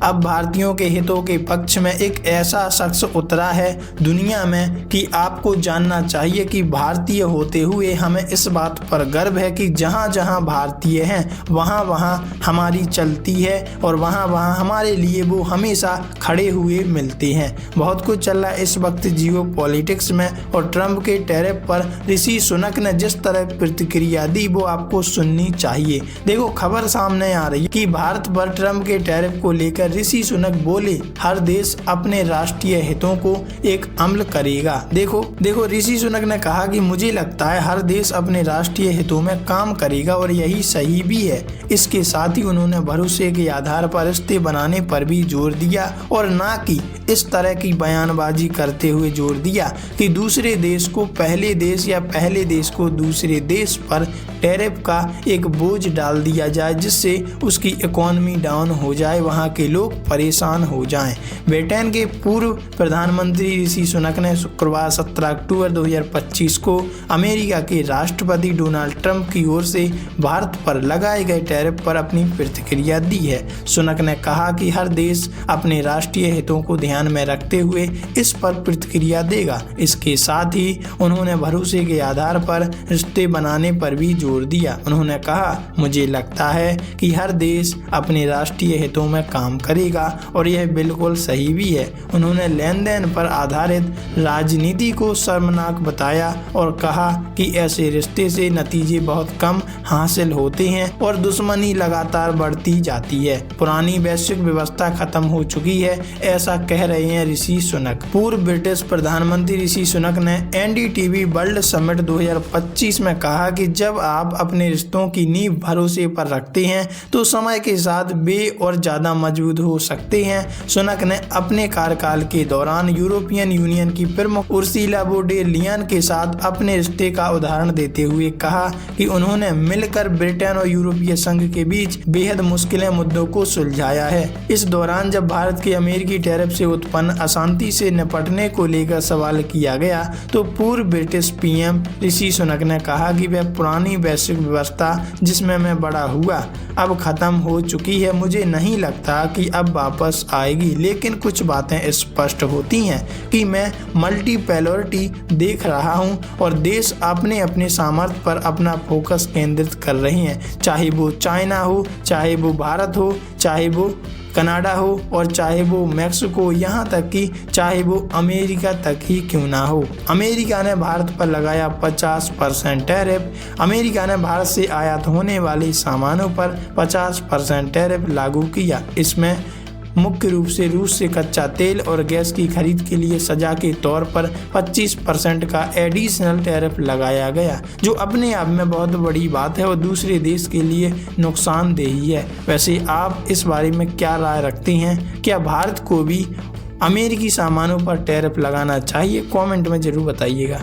अब भारतीयों के हितों के पक्ष में एक ऐसा शख्स उतरा है दुनिया में कि आपको जानना चाहिए कि भारतीय होते हुए हमें इस बात पर गर्व है कि जहाँ जहाँ भारतीय हैं वहाँ वहाँ हमारी चलती है और वहाँ वहाँ हमारे लिए वो हमेशा खड़े हुए मिलते हैं। बहुत कुछ चल रहा है इस वक्त जियो पॉलिटिक्स में, और ट्रंप के टैरिफ पर ऋषि सुनक ने जिस तरह प्रतिक्रिया दी वो आपको सुननी चाहिए। देखो, खबर सामने आ रही है कि भारत पर ट्रंप के टैरिफ को लेकर ऋषि सुनक बोले हर देश अपने राष्ट्रीय हितों को एक अमल करेगा। देखो ऋषि सुनक ने कहा कि मुझे लगता है हर देश अपने राष्ट्रीय हितों में काम करेगा और यही सही भी है। इसके साथ ही उन्होंने भरोसे के आधार पर रिश्ते बनाने पर भी जोर दिया और ना कि इस तरह की बयानबाजी करते हुए जोर दिया कि दूसरे देश को पहले देश या पहले देश को दूसरे देश पर टैरिफ का एक बोझ डाल दिया जाए जिससे उसकी इकोनॉमी डाउन हो जाए, वहां के लोग परेशान हो जाएं। ब्रिटेन के पूर्व प्रधानमंत्री ऋषि सुनक ने शुक्रवार 17 अक्टूबर 2025 को अमेरिका के राष्ट्रपति डोनाल्ड ट्रंप की ओर से भारत पर लगाए गए टैरिफ पर अपनी प्रतिक्रिया दी है। सुनक ने कहा कि हर देश अपने राष्ट्रीय हितों को ध्यान में रखते हुए इस पर प्रतिक्रिया देगा। इसके साथ ही उन्होंने भरोसे के आधार पर रिश्ते बनाने पर भी जोर दिया। उन्होंने कहा, मुझे लगता है कि हर देश अपने राष्ट्रीय हितों में काम करेगा और यह बिल्कुल सही भी है। उन्होंने लेन देन पर आधारित राजनीति को शर्मनाक बताया और कहा कि ऐसे रिश्ते से नतीजे बहुत कम हासिल होते हैं और दुश्मनी लगातार बढ़ती जाती है। पुरानी वैश्विक व्यवस्था खत्म हो चुकी है, ऐसा कह रहे हैं ऋषि सुनक। पूर्व ब्रिटिश प्रधानमंत्री ऋषि सुनक ने एनडीटीवी वर्ल्ड समिट 2025 में कहा कि जब आप अपने रिश्तों की नींव भरोसे पर रखते हैं तो समय के साथ वे और ज्यादा मजबूत हो सकते हैं। सुनक ने अपने कार्यकाल के दौरान यूरोपियन यूनियन की प्रमुख उर्सुला वोन डेर लियन के साथ अपने रिश्ते का उदाहरण देते हुए कहा कि उन्होंने मिलकर ब्रिटेन और यूरोपीय संघ के बीच बेहद मुश्किल मुद्दों को सुलझाया है। इस दौरान जब भारत के अमेरिकी टैरिफ से उत्पन्न अशांति से निपटने को लेकर सवाल किया गया तो पूर्व ब्रिटिश पीएम ऋषि सुनक ने कहा कि वह पुरानी वैश्विक व्यवस्था जिसमें मैं बड़ा हुआ अब खत्म हो चुकी है। मुझे नहीं लगता कि अब वापस आएगी, लेकिन कुछ बातें स्पष्ट होती हैं कि मैं मल्टीपोलैरिटी देख रहा हूं और देश अपने अपने सामर्थ्य पर अपना फोकस केंद्रित कर रहे हैं, चाहे वो चाइना हो, चाहे वो भारत हो, चाहे वो कनाडा हो और चाहे वो मैक्सिको, यहाँ तक कि चाहे वो अमेरिका तक ही क्यों ना हो। अमेरिका ने भारत पर लगाया 50% टैरिफ। अमेरिका ने भारत से आयात होने वाले सामानों पर 50% टैरिफ लागू किया। इसमें मुख्य रूप से रूस से कच्चा तेल और गैस की खरीद के लिए सजा के तौर पर 25% का एडिशनल टैरिफ लगाया गया, जो अपने आप में बहुत बड़ी बात है और दूसरे देश के लिए नुकसानदेही है। वैसे आप इस बारे में क्या राय रखते हैं? क्या भारत को भी अमेरिकी सामानों पर टैरिफ लगाना चाहिए? कमेंट में जरूर बताइएगा।